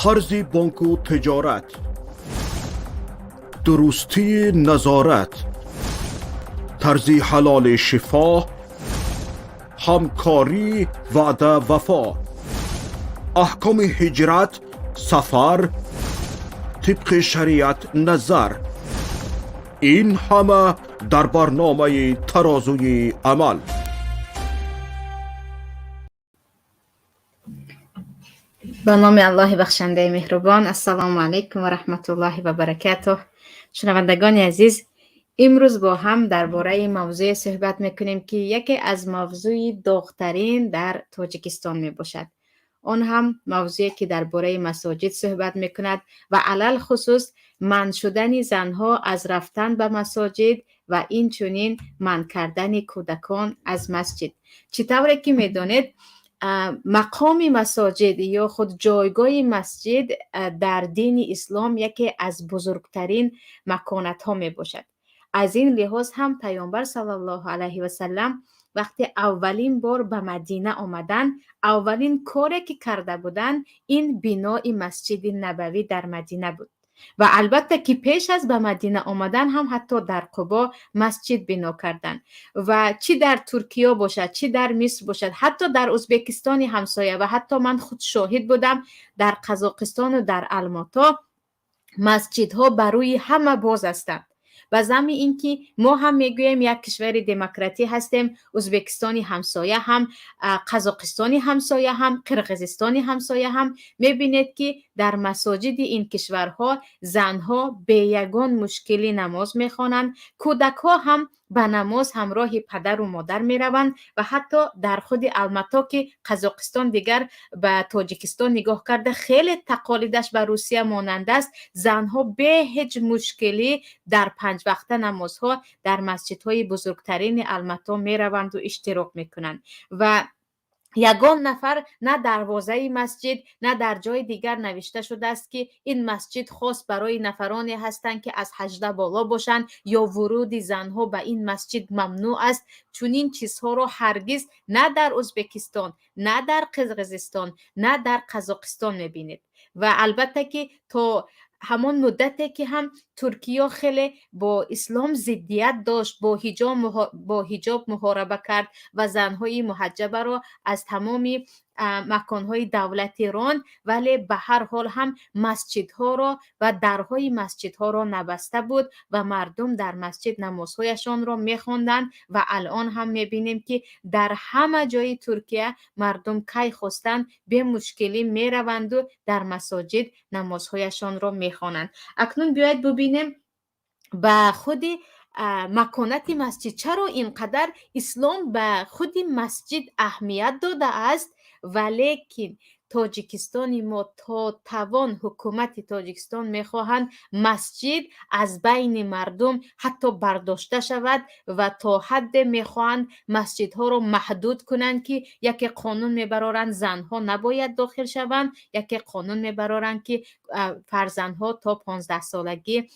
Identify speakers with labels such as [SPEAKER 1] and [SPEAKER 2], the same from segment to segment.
[SPEAKER 1] قرض بانک و تجارت، درستی نظارت، طرز حلال شفا، همکاری وعده وفا، احکام هجرت، سفر، طبق شریعت نظر، این همه در برنامه ترازوی عمل.
[SPEAKER 2] به نام الله بخشنده مهربان. السلام علیکم و رحمت الله و برکاته. شنوندگان عزیز، امروز با هم درباره موضوع صحبت میکنیم که یکی از موضوع داغ‌ترین در تاجیکستان می باشد. آن هم موضوعی که درباره مساجد صحبت میکند و علل خصوص منع شدن زنها از رفتن به مساجد و این چنین منع کردن کودکان از مسجد. چطوری که میدانید مقام مساجد یا خود جایگاه مسجد در دین اسلام یکی از بزرگترین مکانت ها می باشد. از این لحاظ هم پیامبر صلی الله علیه و سلم وقتی اولین بار به مدینه آمدن، اولین کاری که کرده بودند این بنای مسجد نبوی در مدینه بود. و البته که پیش از به مدینه آمدن هم حتی در قبا مسجد بنا کردن و چی در ترکیه باشد، چی در مصر باشد، حتی در ازبکستان همسایه و حتی من خود شاهد بودم در قزاقستان و در الماتا مسجدها بروی همه باز هستند. و ضمن اینکه ما هم میگوییم یک کشور دموکراتی هستیم، ازبکستانی همسایه هم، قزاقستانی همسایه هم، قرقیزستانی همسایه هم، میبینید که در مساجد این کشورها زنها به یگان مشکلی نماز میخوانند، کودک ها هم به نماز همراه پدر و مادر میروند و حتی در خود الماتا که قزاقستان دیگر به تاجیکستان نگاه کرده خیلی تقالیدش به روسیه مانند است، زنها به هیچ مشکلی در 5 وقته نمازها در مسجدهای بزرگترین الماتا میروند و اشتراک میکنند و یگان نفر نه دروازه مسجد نه در جای دیگر نوشته شده است که این مسجد خاص برای نفرانی هستند که از 18 بالا باشند یا ورود زنها به این مسجد ممنوع است. چون این چیزها رو هرگز نه در ازبکستان، نه در قرقیزستان، نه در قزاقستان میبینید. و البته که تا همان مدتی که هم ترکیه خیلی با اسلام ضدیت داشت، با حجاب محاربه کرد و زنهای محجبه را از تمام مکانهای دولتی راند، ولی به هر حال هم مسجدها را و درهای مسجدها را نبسته بود و مردم در مسجد نمازهایشان را میخواندند و الان هم میبینیم که در همه جای ترکیه مردم کی خواستند به مشکلی میروند و در مساجد نمازهایشان را میخوانند. اکنون بیاید ببینیم به خود مکانت مسجد چرا اینقدر اسلام به خود مسجد اهمیت داده است، ولیکن تاجیکستان ما تا توان حکومت تاجیکستان میخواهند مسجد از بین مردم حتی برداشته شود و تا حد میخواهند مسجدها را محدود کنند که یکی قانون میبرارند زنها نباید داخل شوند، یکی قانون میبرارند که فرزندها تا 15 سالگی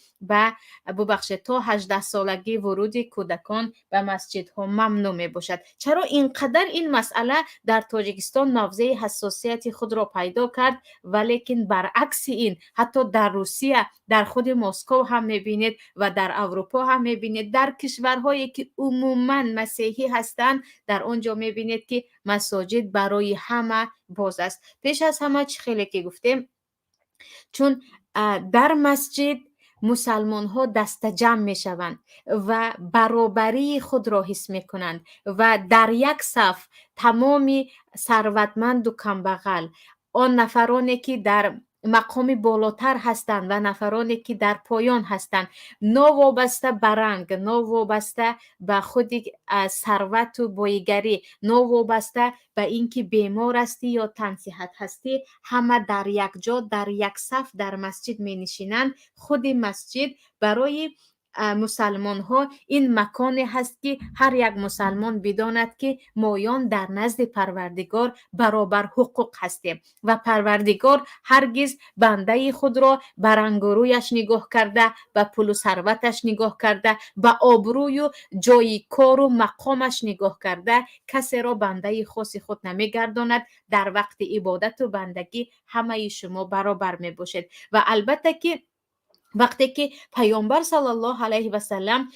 [SPEAKER 2] تا 18 سالگی ورود کودکان به مسجدها ممنوع می باشد. چرا اینقدر این مسئله در تاجیکستان موضع حساسیت خود را پیدا کرد، ولیکن برعکس این حتی در روسیه، در خود مسکو هم میبینید و در اروپا هم میبینید، در کشورهایی که عموما مسیحی هستند در آنجا میبینید که مساجد برای همه باز است. پیش از همه چی خیلی که گفتیم، چون در مسجد مسلمان ها دست جمع می شوند و برابری خود را حس می کنند و در یک صف تمامی ثروتمند و کمبغل، آن نفرانی که در مقام بالاتر هستند و نفرانی که در پایان هستند، نوابسته به رنگ، نوابسته به خود ثروت و بایگری، نوابسته به اینکه بیمار هستی یا تن صحت هستی، همه در یک جا در یک صف در مسجد می نشینند. خود مسجد برای مسلمان ها این مکانی هست که هر یک مسلمان بداند که مایان در نزد پروردگار برابر حقوق هستیم و پروردگار هرگز بنده خود را به رنگ و رویش نگاه کرده، به پول و ثروتش نگاه کرده، به آبروی و جای کار و مقامش نگاه کرده کسی را بنده خاص خود نمیگرداند. در وقت عبادت و بندگی همه شما برابر می باشید. و البته که وقتی که پیامبر صلی الله علیه و سلم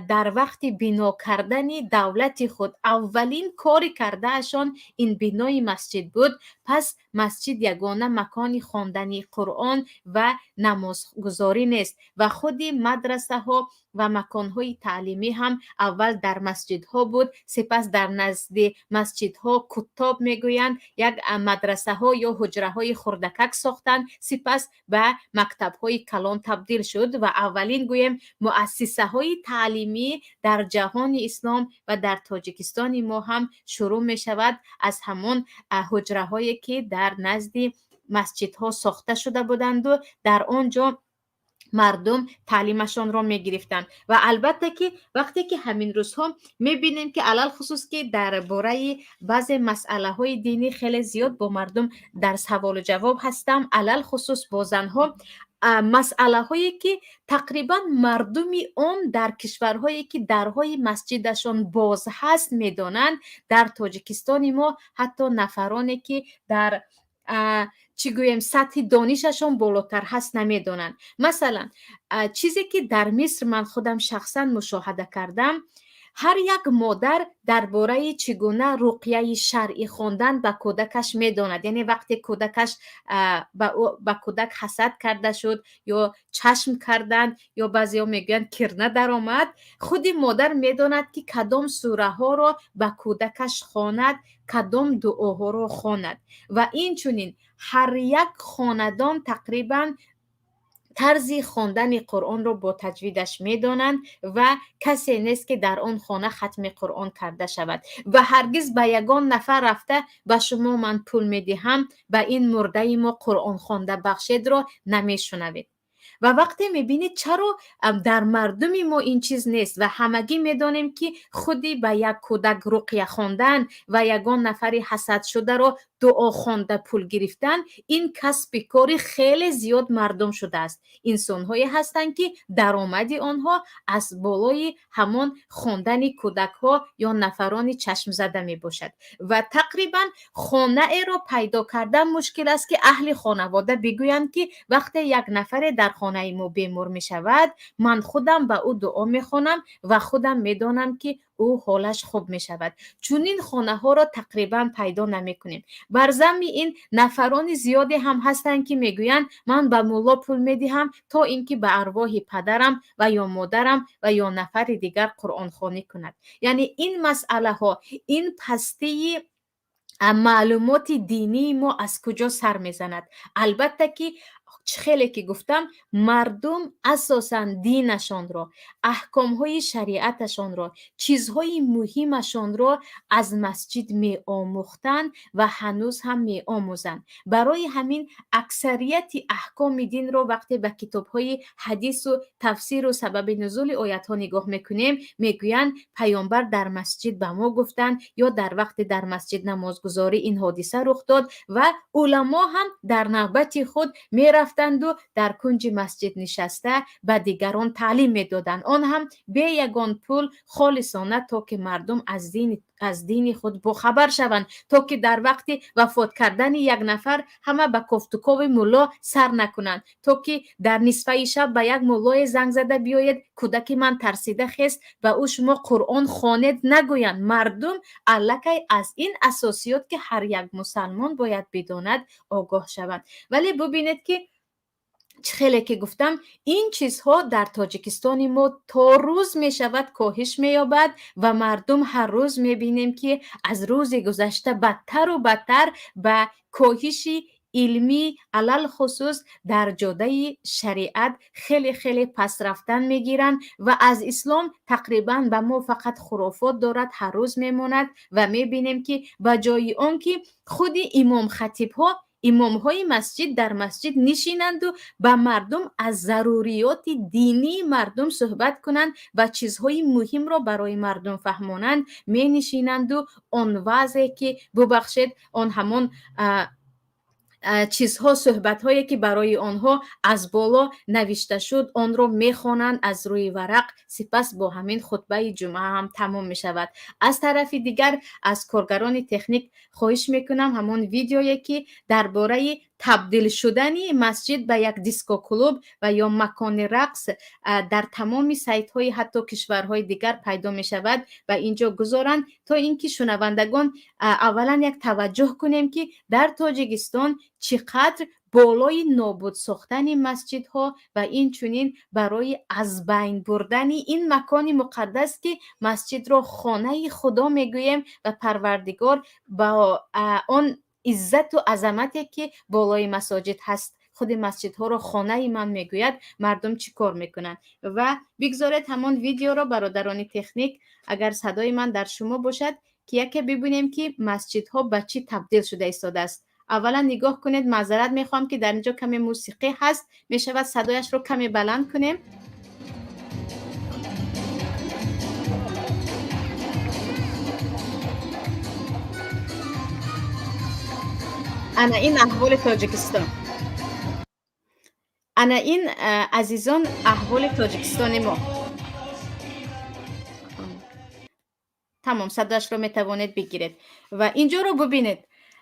[SPEAKER 2] در وقت بنا کردن دولت خود اولین کاری کرده اشان این بنای مسجد بود، پس مسجد یگانه مکان خواندن قرآن و نمازگزاری نیست و خود مدرسه ها و مکان های تعلیمی هم اول در مسجد ها بود، سپس در نزد مسجد ها کتاب میگویند یک مدرسه ها یا حجره های خردکک ساختند، سپس به مکتب های کلان تبدیل شد و اولین گویم مؤسسه های تعلیمی در جهان اسلام و در تاجیکستان ما هم شروع می شود از همون حجره هایی که در نزد مسجد ها ساخته شده بودند و در آنجا مردم تعلیمشان را می گرفتند. و البته که وقتی که همین روزها می بینیم که علل خصوص که در باره بعض مسئله های دینی خیلی زیاد با مردم در سوال و جواب هستم، علل خصوص با زنها مسئله هایی که تقریبا مردمی اون در کشورهایی که درهای مسجدشان باز هست میدانند، در تاجیکستان ما حتی نفرانی که در چی گویم سطح دانششون بالاتر هست نمیدونن. مثلا چیزی که در مصر من خودم شخصا مشاهده کردم، هر یک مادر درباره چگونه رقیه شرعی خواندن به کودکش میداند. یعنی وقتی کودکش به کودک حسد کرده شد یا چشم کردند یا بعضیا میگن کرنه در آمد، خود مادر میداند که کدام سوره ها را به کودکش خواند، کدام دعاها را خواند. و این چنین هر یک خاندان تقریبا طرز خواندن قرآن رو با تجویدش میدانند و کسی نیست که در آن خانه ختم قرآن کرده شود و هرگز به یگان نفر رفته به شما من پول میدهم به این مرده ما قرآن خوانده بخشید را نمیشنوید. و وقتی میبینید چرا در مردم ما این چیز نیست و همگی میدانیم که خودی به یک کودک رقیه خواندن و یگان نفری حسد شده را دعا خوانده پول گرفتن، این کسب کاری خیلی زیاد مردم شده است. انسان‌هایی هستند که درآمد آنها از بالای همان خواندن کودک‌ها یا نفرانی چشم زده می باشد و تقریبا خانه را پیدا کردن مشکل است که اهل خانواده بگویند که وقتی یک نفر در خانه ما بیمار می شود، من خودم به او دعا می خوانم و خودم می دانم که او حالش خوب می شود. چون این خانه ها را تقریبا پیدا نمی کنیم. بر ضمن این نفران زیادی هم هستند که می گویند من به مولا پول می دهم تا اینکه به ارواح پدرم و یا مادرم و یا نفر دیگر قرآن خوانی کند. یعنی این مسئله ها، این پستی معلومات دینی ما از کجا سر میزند؟ البته که خیلی که گفتم مردم اساساً دینشان را، احکامهای شریعتشان را، چیزهای مهمشان را از مسجد می آموختند و هنوز هم می آموزند. برای همین اکثریت احکام دین را وقتی به کتابهای حدیث و تفسیر و سبب نزول آیات ها نگاه میکنیم میگویند پیامبر در مسجد به ما گفتند یا در وقت در مسجد نمازگزاری این حادثه رخ داد و علما هم در نوبت خود میرفتند و در کنج مسجد نشسته به دیگران تعلیم میدادند، آن هم به یگان پول خالصانه تا که مردم از دین خود باخبر شوند، تا که در وقت وفات کردن یک نفر همه به کفتوکاو مولا سر نکنند، تا که در نصفه شب به یک مولای زنگ زده بیاید کودک من ترسیده خست به او شما قرآن خوانید نگویند. مردم الکی از این اساسیات که هر یک مسلمان باید بداند آگاه شوند. ولی ببینید که خیلی که گفتم این چیزها در تاجیکستان ما تا روز می شود کاهش می یابد و مردم هر روز می بینیم که از روز گذشته بدتر و بدتر به کاهشی علمی علل خصوص در جاده شریعت خیلی خیلی پس رفتن میگیرن و از اسلام تقریبا به ما فقط خرافات دارد هر روز میماند و میبینیم که به جای آن که خود امام خطیب ها امام‌های مسجد در مسجد نشینند و با مردم از ضروریات دینی مردم صحبت کنند و چیزهای مهم را برای مردم فهمانند، می نشینند و آن وضعی که ببخشید آن همون چیزها صحبت هایی که برای آنها از بالا نوشته شد آن را میخوانند از روی ورق، سپس با همین خطبه جمعه هم تمام می شود. از طرف دیگر از کارگران تکنیک خواهش میکنم همون ویدیویی که درباره تبدیل شدن مسجد به یک دیسکو کلوب و یا مکان رقص در تمام سایت های حتی کشورهای دیگر پیدا می شود و اینجا گذارند تا اینکه شنوندگان اولا یک توجه کنیم که در تاجیکستان چقدر بالای نابود ساختن مسجدها و این چنین برای از بین بردن این مکان مقدس که مسجد را خانه خدا میگوییم و پروردگار با آن عزت و عظمتی که بالای مساجد هست خود مسجدها را خانه من میگوید، مردم چی کار میکنن. و بگذارید همان ویدیو را برادران تکنیک اگر صدای من در شما باشد که یکی ببینیم که مسجدها به چی تبدیل شده ایستاده است. اولا نگاه کنید، معذرت میخوام که در اینجا کمی موسیقی هست، میشود صدایش رو کمی بلند کنیم. انا این احوال تاجیکستان، انا این عزیزان احوال تاجیکستان ما. تمام صداش رو میتوانید بگیرید و اینجا رو ببینید.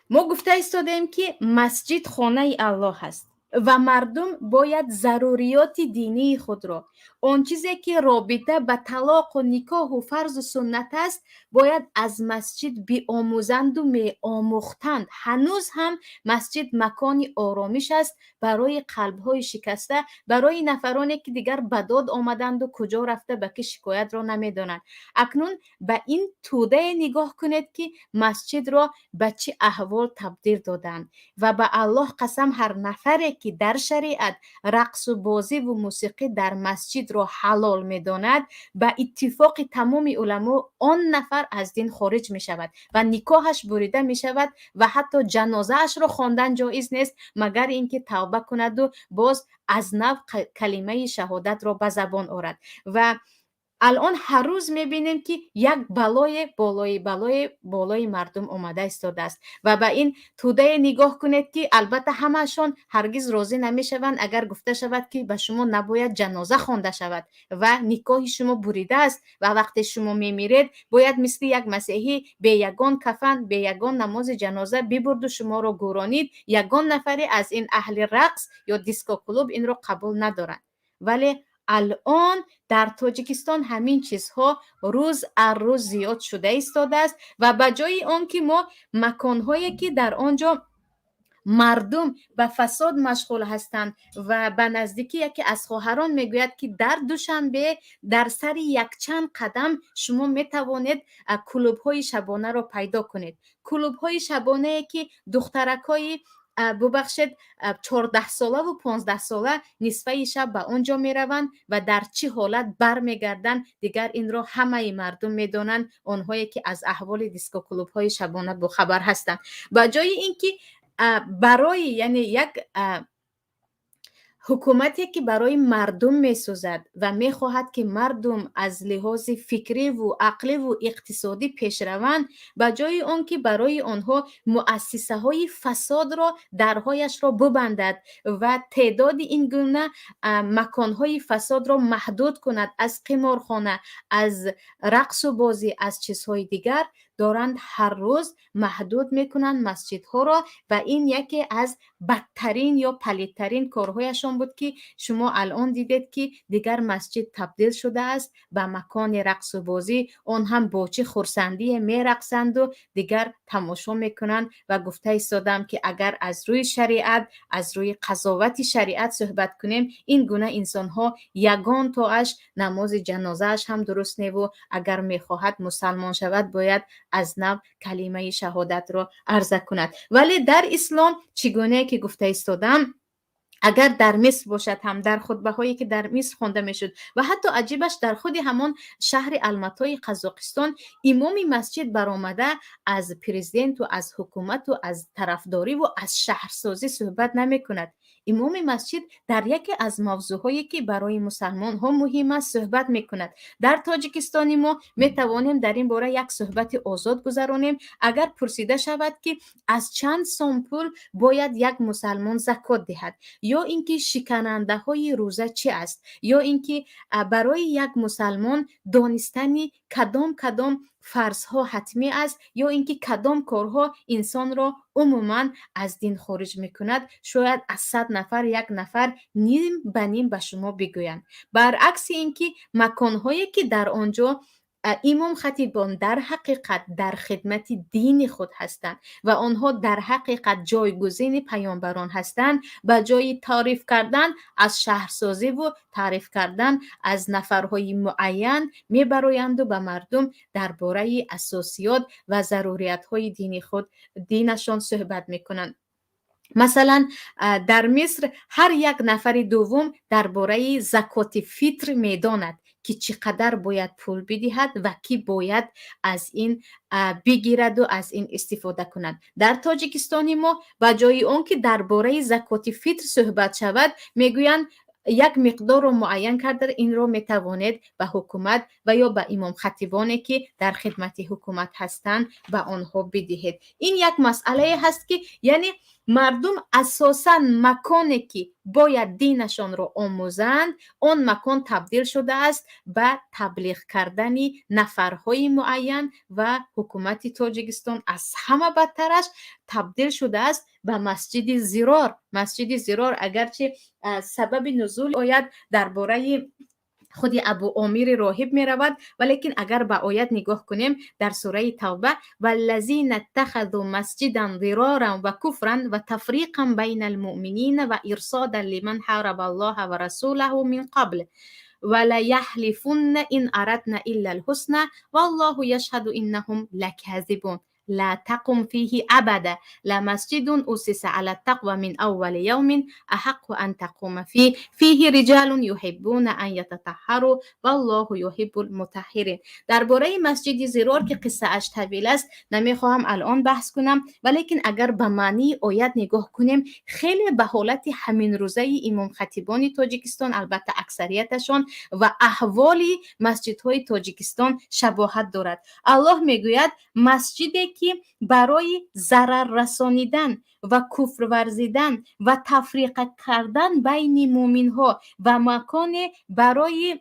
[SPEAKER 2] ما گفته ایستادیم که مسجد خانه الله هست و مردم باید ضروریات دینی خود را، آن چیزی که رابطه به طلاق و نکاح و فرض و سنت است، باید از مسجد بیاموزند و میآموختند. هنوز هم مسجد مکان آرامش است برای قلب‌های شکسته، برای نفرانی که دیگر بداد آمدند و کجا رفته به که شکایت را نمیدانند. اکنون به این توده نگاه کنید که مسجد را به چه احوال تبدیل دادند و به الله قسم هر نفری که در شریعت رقص و بازی و موسیقی در مسجد را حلال می‌داند، به اتفاق تمام علما آن نفر از دین خارج می شود و نکاحش بریده می شود و حتی جنازه اش را خواندن جایز نیست مگر اینکه توبه کند و باز از نو کلمه شهادت را به زبان آورد. و الان هر روز میبینیم که یک بالای مردم آمده ایستاده است و به این توده نگاه کنید که البته همشان هرگز راضی نمیشوند اگر گفته شود که به شما نباید جنازه خوانده شود و نکاح شما بریده است و وقتی شما میمیرید باید مثل یک مسیحی به یگان کفن به یگان نماز جنازه ببرد و شما را گورانید. یگان نفری از این اهل رقص یا دیسکو کلوب این را قبول ندارند. ولی الان در تاجیکستان همین چیزها روز روز زیاد شده ایستاده است و به جای آن که ما مکانهایی که در آنجا مردم به فساد مشغول هستند و به نزدیکی یکی از خواهران میگوید که در دوشنبه در سر یک چند قدم شما میتوانید کلوب های شبانه را پیدا کنید. کلوب های شبانه که دخترک های ببخشید 14 ساله و 15 ساله نصفه شب به اونجا می روند و در چه حالت بر می گردن دیگر این را همه مردم می دانند، آنهایی که از احوال دیسکو کلوب های شبانه بخبر هستند. با جای اینکه برای یعنی یک حکومتی که برای مردم میسوزد و میخواهد که مردم از لحاظ فکری و عقلی و اقتصادی پیش روند، به جای آن که برای آنها مؤسسه های فساد را درهایش را ببندد و تعداد این گونه مکان های فساد را محدود کند، از قمارخانه، از رقص و بازی، از چیزهای دیگر، دارند هر روز محدود میکنند مسجدها را و این یکی از بدترین یا پلیدترین کارهایشان بود که شما الان دیدید که دیگر مسجد تبدیل شده است به مکان رقص و بازی. آن هم با چه خرسندی میرقصند و دیگر تماشا میکنند و گفته ایستادم که اگر از روی شریعت، از روی قضاوت شریعت صحبت کنیم، این گونه انسان ها یگان تاش نماز جنازه اش هم درست نه و اگر میخواهد مسلمان شود باید از نو کلمه شهادت را عرضه کند. ولی در اسلام چگونه که گفته ایستادم، اگر در مصر باشد هم در خطبه هایی که در مصر خوانده میشد و حتی عجیبش در خود همان شهر الماتای قزاقستان امام مسجد برآمده از پرزیدنت و از حکومت و از طرفداری و از شهرسازی صحبت نمی کند. امام مسجد در یکی از موضوعهایی که برای مسلمان ها مهم است صحبت می کند. در تاجیکستان ما می توانیم در این باره یک صحبت آزاد گذرانیم. اگر پرسیده شود که از چند سام پول باید یک مسلمان زکات دهد، یا اینکه شکننده های روزه چی است، یا اینکه برای یک مسلمان دانستنی کدام فرض ها حتمی است، یا اینکه کدام کارها انسان را عموما از دین خارج میکند، شاید از 100 نفر 1 نفر نیم به نیم به شما بگویند. برعکس اینکه مکانهایی که در آنجا امام خطیبان در حقیقت در خدمت دین خود هستند و آنها در حقیقت جایگزین پیامبران هستند، به جای تعریف کردن از شهرسازی و تعریف کردن از نفرهای معین میبرایند و به مردم درباره اساسیات و ضروریاتهای دینشان صحبت میکنند. مثلا در مصر هر یک نفر دوم درباره زکات فطر میداند که چقدر باید پول بدهد و کی باید از این بگیرد و از این استفاده کند. در تاجیکستان ما به جای آن که درباره زکات فطر صحبت شود میگویند یک مقدار رو معین کرده، این رو میتوانید به حکومت و یا به امام خطیبانی که در خدمت حکومت هستند به آنها بدهید. این یک مسئله هست که یعنی مردم اساساً مکانی که باید دینشان را آموزند آن مکان تبدیل شده است به تبلیغ کردن نفرهای معین و حکومت تاجیکستان از همه بدترش تبدیل شده است به مسجد زرار. مسجد زرار اگرچه سبب نزول آیت درباره خود ابو امیر راهب می رود، ولیکن اگر به آیت نگاه کنیم در سوره توبه والذین اتخذوا مسجدا ضرارا و کفرا و تفریقا بین المؤمنین و ارصادا لمن حارب الله و رسوله من قبل ولا يحلفن ان اردنا الا الحسنى والله يشهد انهم لكاذبون لا تقم فيه ابدا لمسجد اسس على التقوى من اول يوم احق ان تقوم فيه رجال يحبون ان يتطهروا والله يحب المطهرين. درباره مسجد زرار که قصه اش طویل است نمیخواهم الان بحث کنم، ولیکن اگر به معنی آیت نگاه کنیم خیلی به حالت همین روزه امام خطیبان تاجیکستان، البته اکثریتشان، و احوال مسجدهای تاجیکستان شباهت دارد. الله میگوید مسجدی که برای ضرر رسانیدن و کفر ورزیدن و تفریق کردن بین مؤمن ها و مکان برای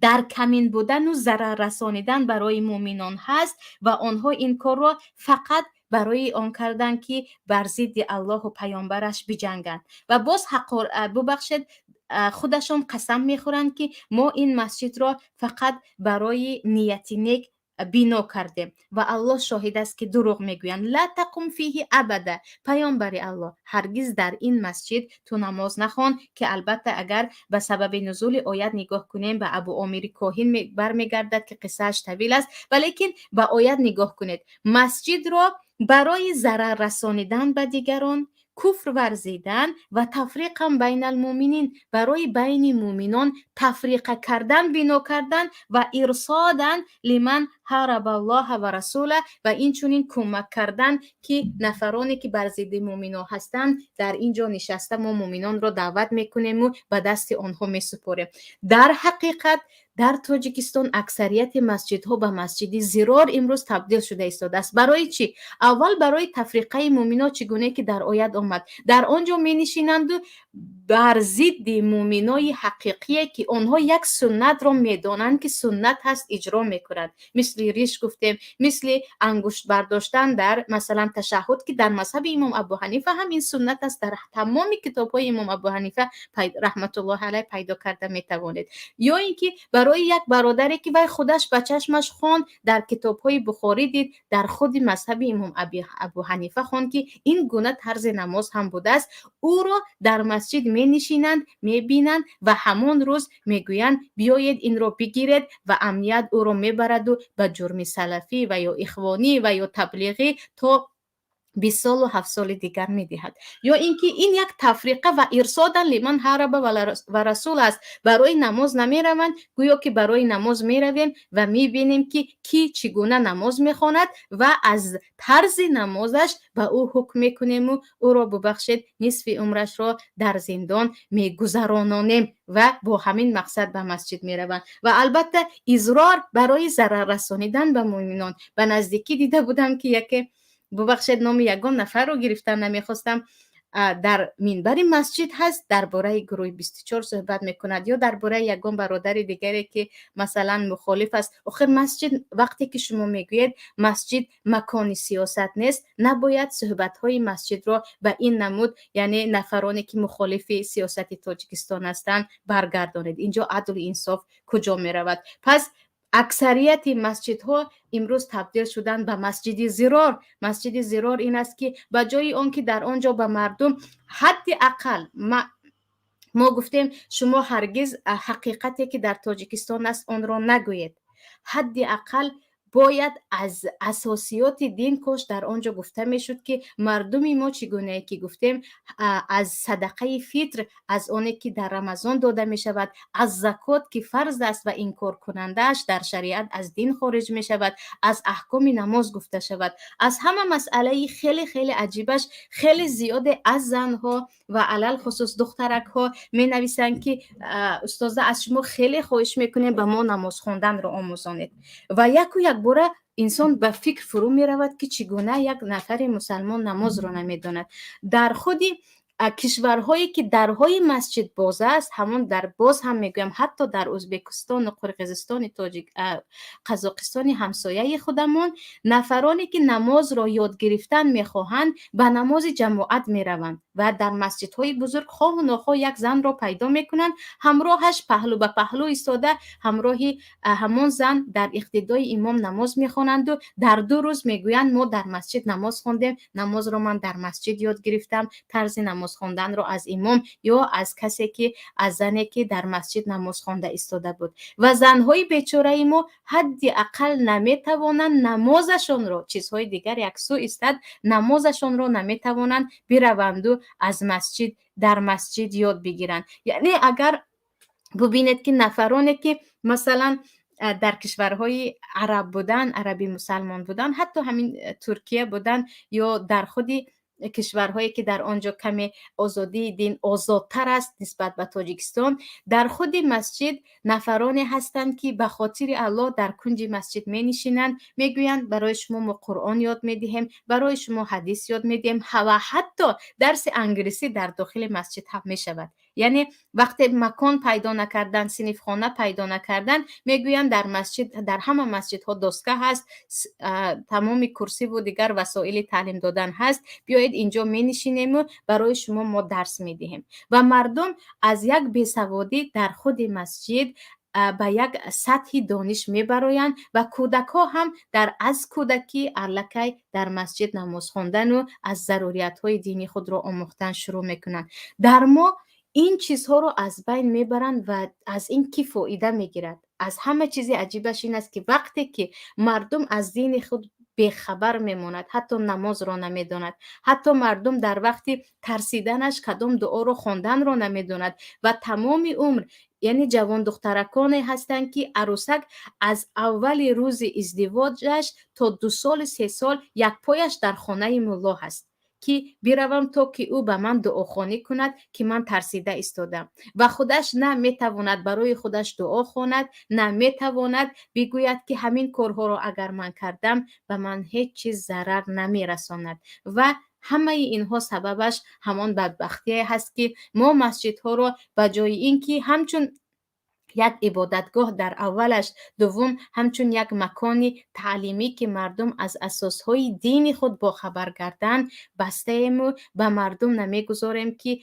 [SPEAKER 2] در کمین بودن و ضرر رسانیدن برای مؤمنان هست و آنها این کار را فقط برای آن کردن که بر ضد الله و پیامبرش بجنگند و باز ببخشید خودشان قسم میخورند که ما این مسجد را فقط برای نیت نیک بنا کرده و الله شاهد است که دروغ میگویند. لا تقم فیه ابدا، پیامبر الله هرگز در این مسجد تو نماز نخوان، که البته اگر به سبب نزول آیت نگاه کنیم به ابو امیر کاهن برمیگردد که قصهش طویل است، ولیکن به آیت نگاه کنید مسجد را برای ضرر رسانیدن به دیگران، کفر ورزیدن و تفریق بین المؤمنین، برای بین مؤمنان تفریق کردن بنا کردن و ارصادن لمن حارب الله و رسوله و این چونین کمک کردن که نفرانی که بر ضد مؤمنان هستند در اینجا نشسته ما مؤمنان را دعوت میکنیم و به دست آنها میسپاریم. در حقیقت در تاجیکستان اکثریت مسجدها به مسجد زرار امروز تبدیل شده ایستاده است. برای چی؟ اول برای تفریقه مؤمنان چگونه که در آیت آمد، در آنجا می نشینند و بر ضد مؤمنای حقیقی که آنها یک سنت را میدانند که سنت هست اجرا میکنند، مثل ریش گفتیم، مثل انگشت برداشتن در مثلا تشهد که در مذهب امام ابو حنیفه هم این سنت است، در تمام کتاب‌های امام ابو حنیفه رحمت الله علیه پیدا کرده میتوانید. یا اینکه برای یک برادری که وی خودش به چشمش خوان در کتاب‌های بخاری دید، در خود مذهب امام ابو حنیفه خوان که این گونه طرز نماز هم بوده است، او را در مسجد می نشینند، می بینند و همان روز می گویند بیایید این را بگیرید و امنیت او را می برد و به جرم سلفی و یا اخوانی و یا تبلیغی تا 20 سال و 7 سال دیگر میدهد. یا اینکه این یک تفریقه و ارصادا لمن حارب و رسول است. برای نماز نمیروند، گویا که برای نماز میرویم و میبینیم که کی چگونه نماز میخواند و از طرز نمازش به او حکم میکنیم و او را ببخشید نصف عمرش را در زندان میگذرانانیم و با همین مقصد به مسجد میروند. و البته اضرار برای ضرر رسانیدن به مؤمنان. به نزدیکی دیده بودم که یکی، ببخشید نام یگان نفر رو گرفتم نمیخواستم، در منبر مسجد هست درباره گروه 24 صحبت میکند یا درباره یگان برادر دیگری که مثلا مخالف است. آخر مسجد، وقتی که شما میگوید مسجد مکان سیاست نیست، نباید صحبت های مسجد را به این نمود، یعنی نفرانی که مخالف سیاست تاجیکستان هستند برگردانید. اینجا عدل و انصاف کجا میرود؟ پس اکثریت مسجدها امروز تبدیل شدن به مسجد زرار. مسجد زرار این است که به جای آن که در آنجا به مردم حداقل ما گفتیم شما هرگز حقیقتی که در تاجیکستان است آن را نگویید، حداقل باید از اساسیات دین کاش در آنجا گفته میشد که مردم ما چگونه که گفتیم از صدقه فطر، از آنی که در رمضان داده می شود، از زکات که فرض است و انکار کنندهش در شریعت از دین خارج می شود، از احکام نماز گفته شود، از همه مسئله خیلی خیلی عجیبش خیلی زیاده از زنها و علل خصوص دخترک ها می نویسند که استاد از شما خیلی خواهش میکنیم به ما نماز خواندن رو آموزانید. و یک باره انسان به فکر فرو می رود که چگونه یک نفر مسلمان نماز رو نمیداند. در خودی کشورهایی که درهای مسجد باز است، همون در باز هم میگویم حتی در ازبکستان و قرقیزستان، قزاقستان همسایه خودمون، نفرانی که نماز را یاد گرفتن میخواهند به نماز جماعت میروند و در مسجدهای بزرگ خواه و ناخواه یک زن را پیدا میکنند، همراهش پهلو به پهلو ایستاده همراهی همون زن در اقتدای امام نماز میخوانند و در 2 روز میگویند ما در مسجد نماز خواندیم، نماز را من در مسجد یاد گرفتم، طرز نماز خواندن را از امام یا از کسی که از زنی که در مسجد نماز خوانده ایستاده بود. و زنهای بیچاره ما حداقل نمیتوانند نمازشون را، چیزهای دیگر یک سو استاد، نمازشون را نمیتوانند بروند و از مسجد در مسجد یاد بگیرند. یعنی اگر ببینید که نفرانی که مثلا در کشورهای عرب بودن، عربی مسلمان بودن، حتی همین ترکیه بودن یا در خودی کشورهایی که در آنجا کمی آزادی دین آزادتر است نسبت به تاجیکستان، در خود مسجد نفرانی هستند که به خاطر الله در کنج مسجد می نشینند، میگویند برای شما ما قرآن یاد میدهیم، برای شما حدیث یاد میدهیم و حتی درس انگلیسی در داخل مسجد هم می شود. یعنی وقتی مکان پیدا نکردن، صنف خانه پیدا نکردن، میگویند در مسجد، در همه مسجدها دستگاه هست، تمام کرسی و دیگر وسایل تعلیم دادن هست، بیایید اینجا می نشینیم و برای شما ما درس می دهیم. و مردم از یک بیسوادی در خود مسجد به یک سطح دانش می برایند و کودک ها هم از کودکی ارلکی در مسجد نماز خواندن و از ضروریات های دینی خود را آموختن شروع می کنند. در ما این چیزها رو از بین میبرند و از این کی فایده میگیرد. از همه چیز عجیبش این است که وقتی که مردم از دین خود بیخبر میماند، حتی نماز را نمیداند، حتی مردم در وقتی ترسیدنش کدام دعا رو خواندن را نمیداند و تمام عمر، یعنی جوان دخترکانی هستند که عروسک از اول روز ازدواجش تا 2 سال 3 سال یک پایش در خانه ملا هست که بیروم تا که او به من دعاخوانی کند که من ترسیده ایستادم و خودش نه میتواند برای خودش دعا خواند، نه میتواند بگوید که همین کارها را اگر من کردم به من هیچ چیز ضرر نمیرساند. و همه اینها سببش همان بدبختی هست که ما مسجدها را به جای اینکه همچون یک عبادتگاه در اولش، دوم همچون یک مکانی تعلیمی که مردم از اساسهای دین خود با خبر گردند، بسته ایم به مردم نمیگذاریم که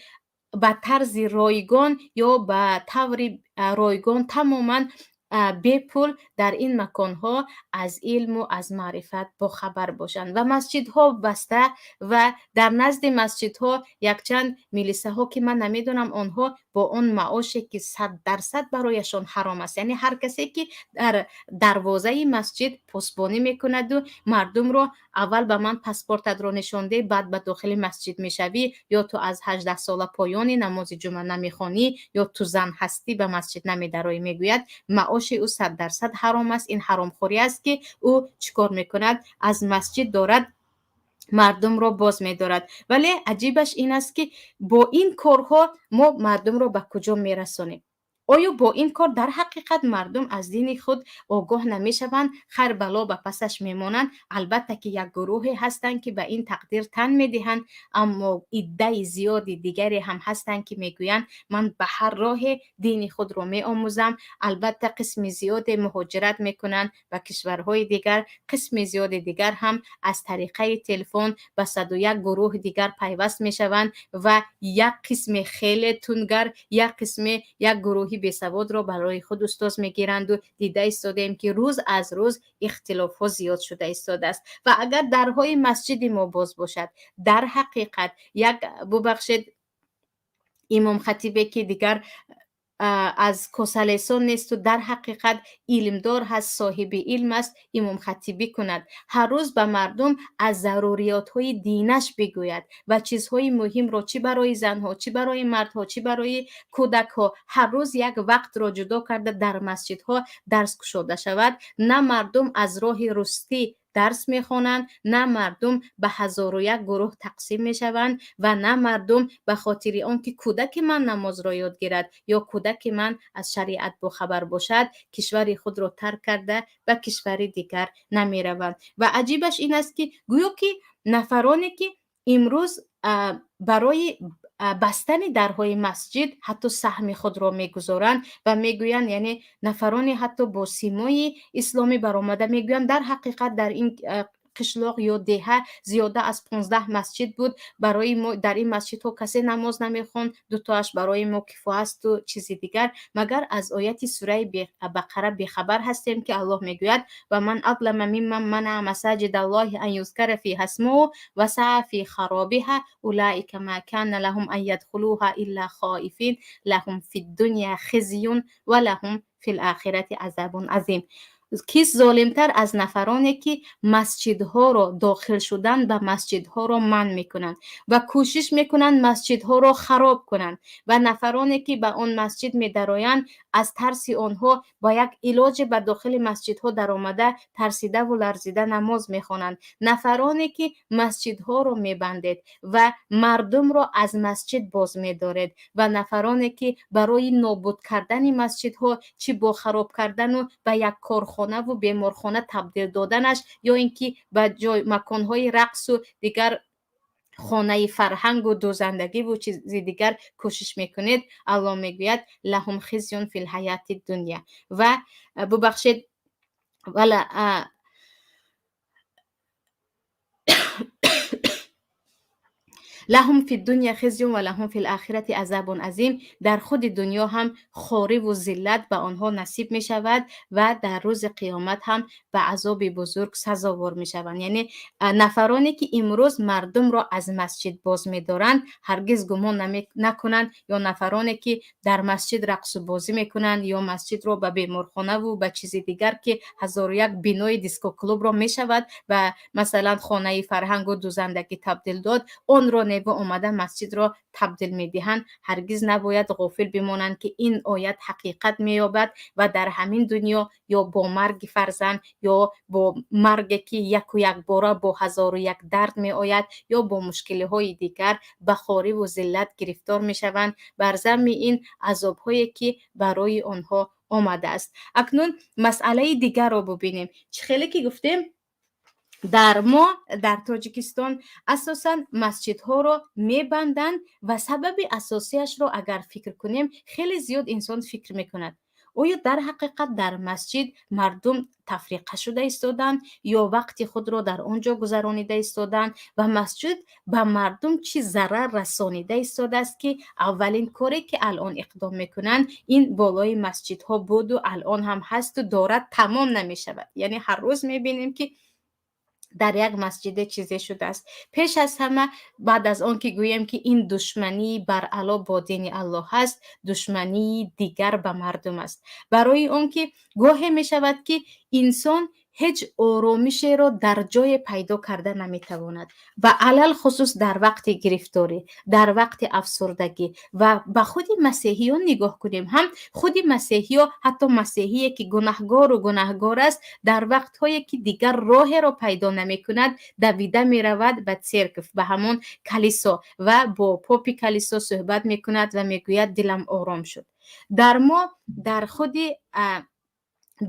[SPEAKER 2] به طرز رایگان یا به طور رایگان تماما بی پول در این مکانها از علم و از معرفت با خبر باشند و مسجدها بسته و در نزد مسجدها یک چند میلیسه ها که من نمیدونم آنها با اون معاشی که 100% برایشان حرام است، یعنی هر کسی که در دروازه مسجد پاسبانی میکند و مردم رو اول به من پاسپورتت رو نشان ده بعد به داخل مسجد میشوی، یا تو از 18 ساله پایان نماز جمعه نمیخوانی، یا تو زن هستی به مسجد نمیدروی، میگوید معاش او 100% حرام است. این حرامخوری است که او چیکار میکند؟ از مسجد دارد مردم رو باز می‌دارد. ولی عجیبش این است که با این کارها ما مردم رو به کجا میرسانیم؟ آیا با این کار در حقیقت مردم از دین خود آگاه نمیشوند؟ خیر بلا به پسش میمانند. البته که یک گروهی هستند که به این تقدیر تن میدهند، اما عده زیادی دیگری هم هستند که میگویند من به هر راه دین خود رو میآموزم. البته قسم زیاد مهاجرت میکنند به کشورهای دیگر، قسم زیاد دیگر هم از طریقه تلفن به 101 گروه دیگر پیوست میشوند و یک قسم خیلی تونگر، یک گروهی بیسواد را برای خود استاد میگیرند و دیده ایستادیم که روز از روز اختلاف ها زیاد شده ایستاده است. و اگر درهای مسجد ما باز باشد، در حقیقت یک ببخشید امام خطیبی که دیگر از کسلیسان نیست و در حقیقت علمدار هست، صاحب علم است، امام خطیبی کند، هر روز به مردم از ضروریات های دینش بگوید و چیزهای مهم را چی برای زنها، چی برای مردها، چی برای کودک ها، هر روز یک وقت را جدا کرده در مسجدها درس گشوده شود. نه مردم از راه راستی درس میخوانند، نه مردم به 1001 گروه تقسیم میشوند و نه مردم به خاطر آنکه کودک من نماز را یاد گیرد یا کودک من از شریعت با خبر باشد کشور خود را ترک کرده و کشور دیگر نمی روند. و عجیبش این است که گویا که نفرانی که امروز برای بستن درهای مسجد حتی سهم خود را میگذارند و میگویند، یعنی نفرانی حتی با سیمای اسلامی برآمده میگویند در حقیقت در این قشلاق یا دهه زیاده از 15 مسجد بود، برای ما در این مسجد ها کسی نماز نمیخوند، دوتاش برای ما کفایت است و چیزی دیگر، مگر از آیت سوره بقره بخبر هستیم که الله میگوید و من اظلم ممن منع مساجد الله ان یذکر فیها اسمه و سعی فی خرابها اولئک ما کان لهم ان يدخلوها الا خائفین لهم فی الدنیا خزی و لهم فی الاخره عذاب عظیم. کیست ظالمتر از نفرانی که مسجدها را داخل شدن به مسجدها را منع میکنند و کوشش میکنند مسجدها را خراب کنند و نفرانی که به آن مسجد میدرآیند از ترس آنها با یک علاج به داخل مسجدها در آمده ترسیده و لرزیده نماز میخوانند. نفرانی که مسجدها را میبندید و مردم را از مسجد باز میدارید و نفرانی که برای نابود کردن مسجدها چی با خراب کردن و به یک کارخانه و بیمارخانه تبدیل دادنش یا اینکه به جای مکانهای رقص و دیگر خانه فرهنگ و دوزندگی و چیز دیگر کوشش میکنید، الله میگوید لهم خزی فی الحیات الدنیا و ببخشید ولا لهم فی الدنیا خزی و لهم فی الاخره عذاب عظیم. در خود دنیا هم خواری و ذلت به آنها نصیب می شود و در روز قیامت هم به عذاب بزرگ سزاوار می شوند. یعنی نفرانی که امروز مردم را از مسجد باز می دارند هرگز گمان نکنند، یا نفرانی که در مسجد رقص و بازی می کنند یا مسجد را به بیمارخانه و به چیز دیگر که 1001 بینای دیسکو کلوب را می شود و مثلا خانه فرهنگ و دوزندگی تبدیل داد، آن را نیو آمده مسجد را تبدیل میدهند. هرگز نباید غافل بمانند که این آیت حقیقت مییابد و در همین دنیا یا با مرگ فرزند یا با مرگ که یک و یک باره با 1001 درد می آید یا با مشکل های دیگر به خواری و ذلت گرفتار می شوند بر ضمن این عذاب هایی که برای آنها آمده است. اکنون مسئله دیگر را ببینیم. خیلی که گفتیم در تاجیکستان اساساً مسجدها رو میبندند و سبب اساسیش رو اگر فکر کنیم خیلی زیاد انسان فکر میکند. آیا در حقیقت در مسجد مردم تفریقه شده ایستادند یا وقت خود را در آنجا گذرانیده ایستادند و مسجد به مردم چی ضرر رسانیده ایستاده است که اولین کاری که الان اقدام میکنند این بالای مسجدها بود و الان هم هست و دارد تمام نمیشود. یعنی هر روز میبینیم که در یک مسجد چیزی شده است. پیش از همه بعد از آن که گویم که این دشمنی بر علا با دین الله هست، دشمنی دیگر به مردم است. برای آن که گاهی می شود که انسان هیچ آرامشی را در جای پیدا کرده نمیتواند و علل خصوص در وقت گرفتاری، در وقت افسردگی. و به خود مسیحیان نگاه کنیم، هم خود مسیحیان، حتی مسیحی که گناهگار است، در وقت‌هایی که دیگر راه را پیدا نمی‌کند دویده می‌رود به سرکف، به همون کلیسا و با پاپ کلیسا صحبت می‌کند و می‌گوید دلم آرام شد. در ما در خود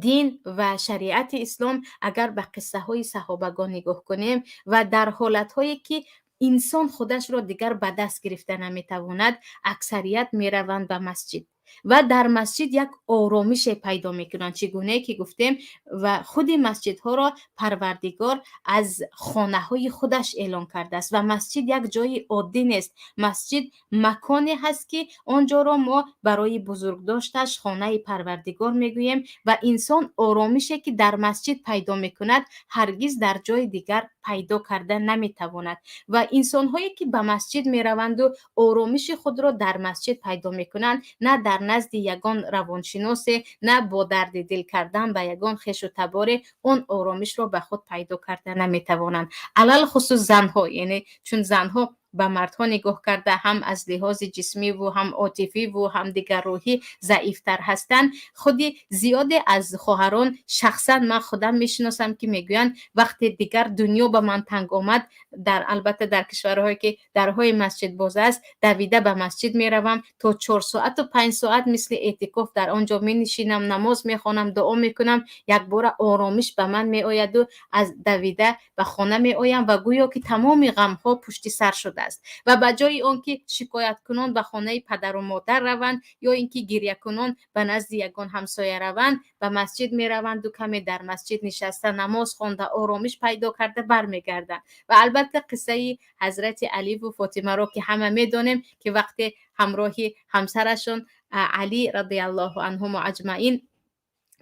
[SPEAKER 2] دین و شریعت اسلام اگر به قصه های صحابگان نگاه کنیم و در حالت هایی که انسان خودش را دیگر به دست گرفته نمیتواند، اکثریت میروند به مسجد و در مسجد یک آرامش پیدا میکنند. چگونه که گفتیم و خود مسجدها را پروردگار از خانه های خودش اعلان کرده است و مسجد یک جای عادی نیست. مسجد مکانی هست که آنجا را ما برای بزرگ داشتش خانه پروردگار میگوییم و انسان آرامشی که در مسجد پیدا میکند هرگز در جای دیگر پیدا کرده نمیتواند. و انسان هایی که به مسجد میروند و آرامش خود را در مسجد پیدا میکنند، نه در نزد یگان روانشناس، نه با درد دل کردن به یگان خویش و تبار، اون آرامش را به خود پیدا کرده نمیتوانند. علل خصوص زنها، یعنی چون زنها به مردها نگاه کرده هم از لحاظ جسمی و هم عاطفی و هم دیگر روحی ضعیفتر هستند. خودی زیاده از خواهران شخصا من خودم میشناسم که میگویند وقتی دیگر دنیا به من تنگ آمد، البته در کشورهایی که درهای مسجد باز است، دویده به مسجد میروم تا 4 ساعت و 5 ساعت مثل اعتکاف در آنجا می نشینم، نماز میخوانم، دعا میکنم، یک بار آرامش به من میآید و از دویده به خانه میآیم و گویا که تمام غم ها پشت سر شده است. و به جای آنکه شکایت کنان به خانه پدر و مادر روند یا اینکه گریه کنان به نزد یگان همسایه روند، به مسجد میروند و کمی در مسجد نشسته نماز خوانده آرامش پیدا کرده برمیگردند. و البته قصه حضرت علی و فاطمه را که همه میدانیم که وقتی همراهی همسرشون علی رضی الله عنهم اجمعین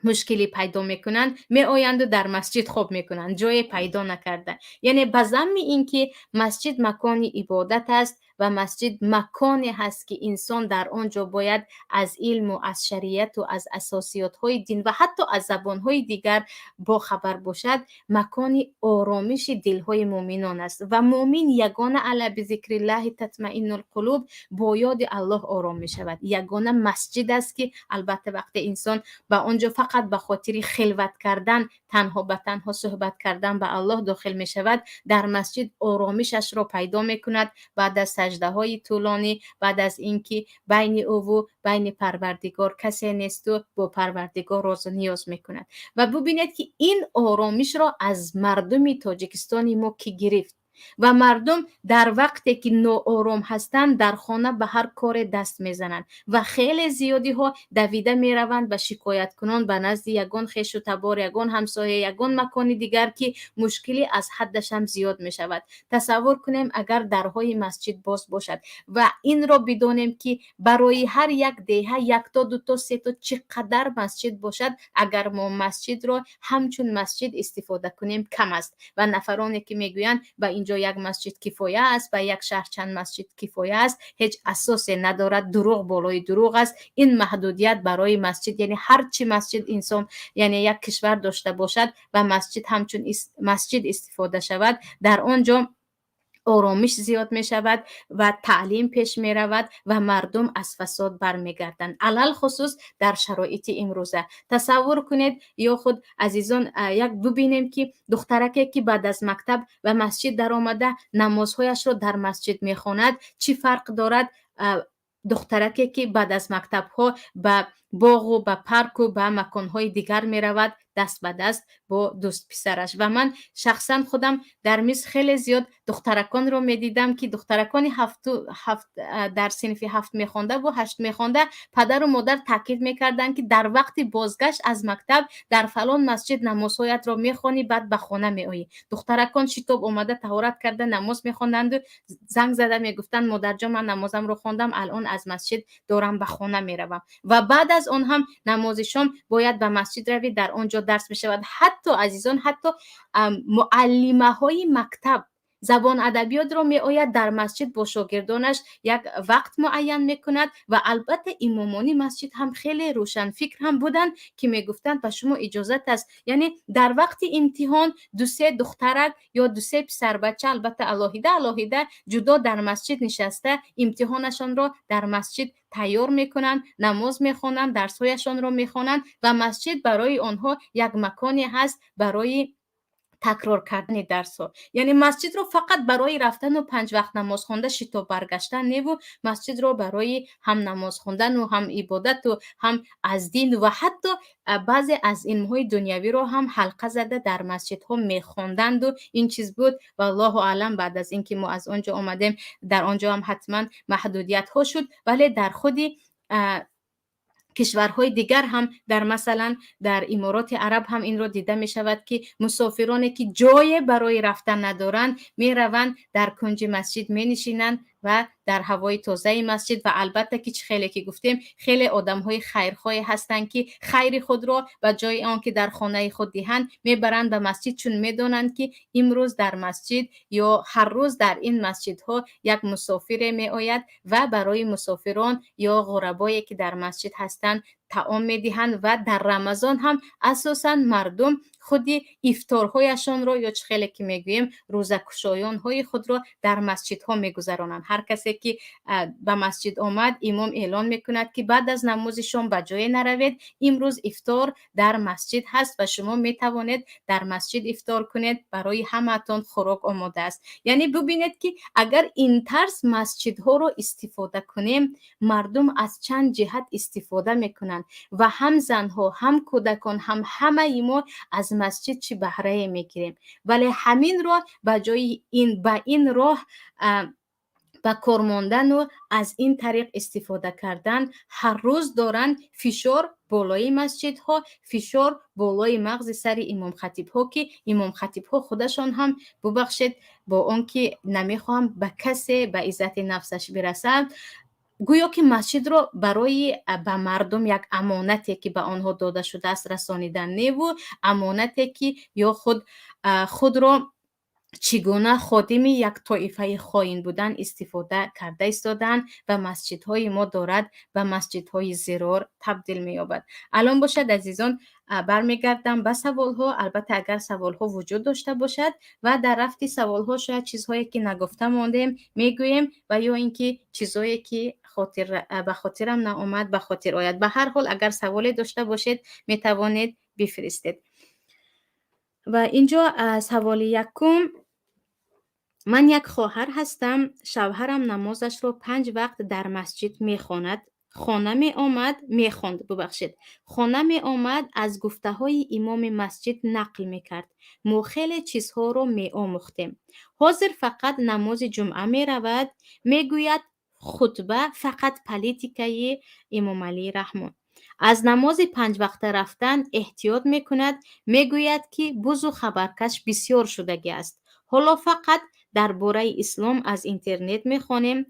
[SPEAKER 2] مشکلی پیدا میکنند، می آیند و در مسجد خواب میکنند، جای پیدا نکرده. یعنی به ضمن اینکه مسجد مکان عبادت است و مسجد مکانی هست که انسان در آنجا باید از علم و از شریعت و از اساسیات های دین و حتی از زبان های دیگر با خبر باشد، مکان آرامش دل های مؤمنان است و مؤمن یگانه الا بذکر الله تطمئن القلوب، با یاد الله آرام می شود. یگانه مسجد است که البته وقتی انسان به آنجا فقط به خاطر خلوت کردن، تنها به تنها صحبت کردن به الله داخل می شود، در مسجد آرامشش را پیدا می کند. بعد از سجده های طولانی، بعد از اینکه بین او و بین پروردگار کسی نیست و با پروردگار راز و نیاز می کند. و ببینید که این آرامش را از مردم تاجیکستان ما کی گرفت و مردم در وقتی که ناآرام هستند در خانه به هر کار دست میزنند و خیلی زیادی ها دویده میروند به شکایت کنان به نزد یگان خویش و تبار، یگان همسایه، یگان مکان دیگر که مشکلی از حدش هم زیاد می شود. تصور کنیم اگر درهای مسجد باز باشد و این را بدانیم که برای هر یک دهه 1 تا 2 تا 3 تا چقدر مسجد باشد، اگر ما مسجد را همچون مسجد استفاده کنیم کم است. و نفرانی که میگویند و اینجا یک مسجد کفایه است و یک شهر چند مسجد کفایه است، هیچ اساسی ندارد، دروغ بالای دروغ است. این محدودیت برای مسجد، یعنی هر چی مسجد انسان، یعنی یک کشور داشته باشد و مسجد همچون مسجد استفاده شود، در آنجا آرامش زیاد می شود و تعلیم پیش می رود و مردم از فساد برمیگردند. علل خصوص در شرایط امروزه تصور کنید یا خود عزیزان یک ببینیم که دخترکی که بعد از مکتب و مسجد در آمده نمازهایش را در مسجد می خواند، چی فرق دارد دخترکی که بعد از مکتب ها به باغ و به پارک و به مکانهای دیگر می رود دست به دست با دوست پسرش. و من شخصا خودم در مصر خیلی زیاد دخترکان رو میدیدم که دخترکانی هفت در صنف 7 میخونده و 8 میخونده، پدر و مادر تاکید میکردن که در وقت بازگشت از مکتب در فلان مسجد نمازهایت رو میخونی، بعد به خانه میآیی. دخترکان شتاب اومده طهارت کرده نماز میخوندند و زنگ زده میگفتند مادر جان من نمازم رو خوندم، الان از مسجد دارم به خانه میروم. و بعد از اون هم نماز شام باید به مسجد روید، در آنجا درس میشود. حتی عزیزان، حتی معلمه های مکتب زبان ادبیات رو می آید در مسجد با شاگردانش یک وقت معین میکند. و البته امامان مسجد هم خیلی روشن فکر هم بودن که میگفتند به شما اجازت است، یعنی در وقت امتحان 2-3 دخترک یا 2-3 پسر بچه البته علاهیده جدا در مسجد نشسته امتحانشان را در مسجد تیار میکنن، نماز میخوانند، درسهایشان را میخوانند و مسجد برای آنها یک مکانی هست برای تکرار کردن درس ها. یعنی مسجد رو فقط برای رفتن و 5 وقت نماز خونده شتاب برگشتن نیو، مسجد رو برای هم نماز خوندن و هم عبادت و هم از دین و حتی بعضی از علمهای دنیوی رو هم حلقه زده در مسجد ها میخوندند و این چیز بود. و الله اعلم بعد از اینکه ما از آنجا آمدیم در آنجا هم حتما محدودیت ها شد، ولی در خودی کشورهای دیگر هم در مثلا در امارات عرب هم این رو دیده می شود که مسافرانی که جای برای رفتن ندارند می روند در کنج مسجد می نشینند و در هوای تازه مسجد. و البته که خیلی که گفتیم خیلی آدم‌های خیرخواه هستند که خیر خود را به جای آن که در خانه خود دهند میبرند به مسجد، چون میدانند که امروز در مسجد یا هر روز در این مسجدها یک مسافر می آید و برای مسافران یا غربایی که در مسجد هستند طعام میدهند. و در رمضان هم اساساً مردم خودی افطارهایشان را یا خیلی که میگوییم روزه گشایان های خود را در مسجدها میگذرانند. هر کسی که به مسجد آمد امام اعلان میکند که بعد از نماز شام به جای نروید، امروز افطار در مسجد هست و شما میتوانید در مسجد افطار کنید، برای همتون خوراک آماده است. یعنی ببینید که اگر این طرز مسجدها رو استفاده کنیم، مردم از چند جهت استفاده میکنند و هم زنها هم کودکان هم همه ما از مسجد چی بهره میگیریم. ولی همین راه به جای این راه با کار ماندن و از این طریق استفاده کردن هر روز دارن فشار بالای مسجد ها، فشار بالای مغز سر امام خطیب ها که امام خطیب ها خودشان هم ببخشید با اون که نمیخوام به کسی به عزت نفسش برسم، گویا که مسجد رو برای به مردم یک امانتی که به آنها داده شده است رسانیدن نیو، امانتی که یا خود رو چگونه خادم یک طایفه خائن بودن استفاده کرده ایستادن و مسجدهای ما دارد و مسجدهای زرار تبدیل می یابد. الان باشد عزیزان برمیگردم به سوال ها، البته اگر سوال ها وجود داشته باشد و در رفت سوال ها شاید چیزهایی که نگفته ماندیم میگوییم و یا اینکه چیزهایی که به خاطرم نآمد به خاطر آید. به هر حال اگر سوالی داشته باشید می توانید بفرستید. و اینجا سوال یکم، من یک خواهر هستم، شوهرم نمازش رو 5 وقت در مسجد میخواند. خانه می آمد از گفته های امام مسجد نقل میکرد. ما خیلی چیزها رو می آموختیم. حاضر فقط نماز جمعه می رود، میگوید خطبه فقط پلیتیکای امام علی رحمان. از نماز 5 وقت رفتن احتیاط میکند، میگوید که بزو خبرکش بسیار شدگی است. حالا فقط درباره اسلام از اینترنت میخوانیم.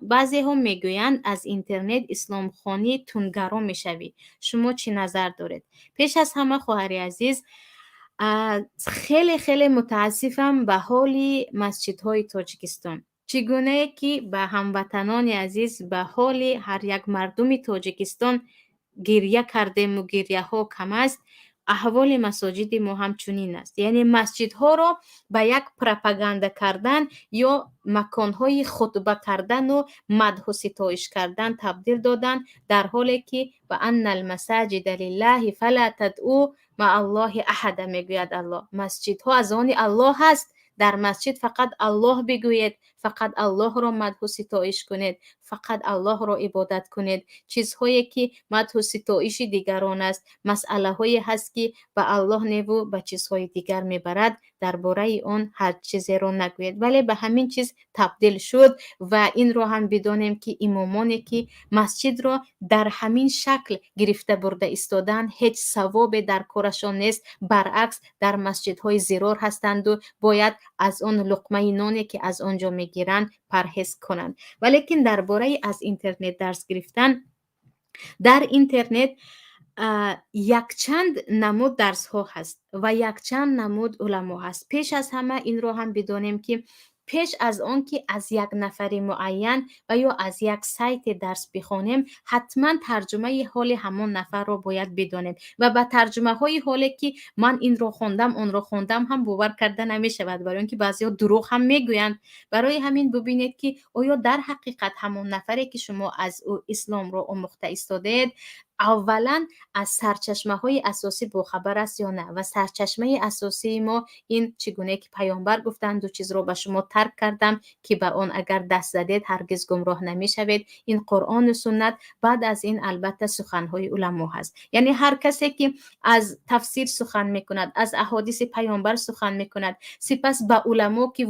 [SPEAKER 2] بعضی هم میگویند از اینترنت اسلام خوانی تونگرا میشوی. شما چی نظر دارید؟ پیش از همه خواهر عزیز، خیلی خیلی متاسفم به حال مسجدهای تاجیکستان. چگونه که به هموطنان عزیز به حال هر یک مردم تاجیکستان گریه کردیم و گریه ها کم است، احوال مساجد ما هم چنین است. یعنی مسجدها را به یک پروپاگاندا کردن یا مکانهای خطبه کردن و مدح و ستایش کردن تبدیل دادن، در حالی که و ان المساجد لله فلا تدعوا مع الله احد، میگوید الله مسجدها از آن الله هست، در مسجد فقط الله بگوید، فقط الله را مدح و ستایش کنید، فقط الله را عبادت کنید. چیزهایی که مدح و ستایش دیگران است، مسئله هایی هست که به الله نیو به چیزهای دیگر میبرد، درباره آن هر چیزی را نگوید، ولی به همین چیز تبدیل شد. و این رو هم بدانیم که امامانی که مسجد را در همین شکل گرفته برده ایستادن، هیچ ثواب در کارشان نیست، برعکس در مسجدهای زیرار هستند و باید از آن لقمه نانی که از آنجا میگیرند پرهیز کنند. ولیکن درباره از اینترنت درس گرفتن، در اینترنت یک چند نمود درس ها هست و یک چند نمود علما هست. پیش از همه این رو هم بدانیم که پیش از آن که از یک نفر معین و یا از یک سایت درس بخوانیم، حتما ترجمه حال همان نفر رو باید بدانیم و با ترجمه های حالی که من این رو خوندم اون رو خوندم هم باور کرده نمی شود، برای اینکه بعضیا دروغ هم میگویند. برای همین ببینید که آیا در حقیقت همون نفری که شما از او اسلام رو آموخته ایستادید اولا از سرچشمه های اساسی باخبر است یا نه، و سرچشمه اساسی ما این چگونه که پیامبر گفتند دو چیز رو به شما ترک کردم که به آن اگر دست زدید هرگز گمراه نمی شوید، این قرآن و سنت، بعد از این البته سخنهای علما هست. یعنی هر کسی که از تفسیر سخن میکند، از احادیث پیامبر سخن میکند، سپس به علما که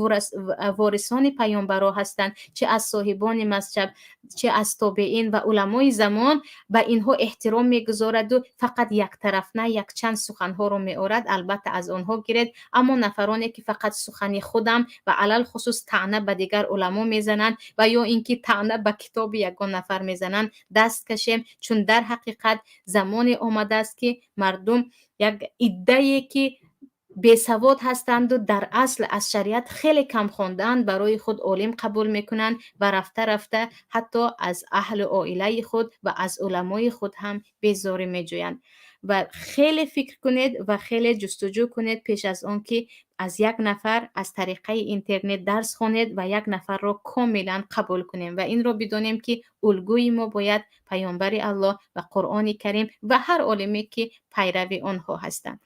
[SPEAKER 2] وارثان پیامبرها هستند، چه از صاحبان مسجد چه از تابعین و علمای زمان، به اینها احترام میگذارد و فقط یک طرف نه یک چند سخنها رو میآورد، البته از آنها گیرید. اما نفرانی که فقط سخن خودم و علل خصوص طعنه به دیگر علما میزنند و یا اینکه طعنه به کتاب یگان نفر میزنند، دست کشیم، چون در حقیقت زمان آمده است که مردم یک عده‌ای که بیسواد هستند و در اصل از شریعت خیلی کم خواندند برای خود عالم قبول میکنند و رفته رفته حتی از اهل عائله خود و از علمای خود هم بیزاری میجویند. و خیلی فکر کنید و خیلی جستجو کنید پیش از آن که از یک نفر از طریقه اینترنت درس خوانید و یک نفر را کاملا قبول کنیم و این را بدانیم که الگوی ما باید پیامبر الله و قرآن کریم و هر عالمی که پیرو آنها هستند.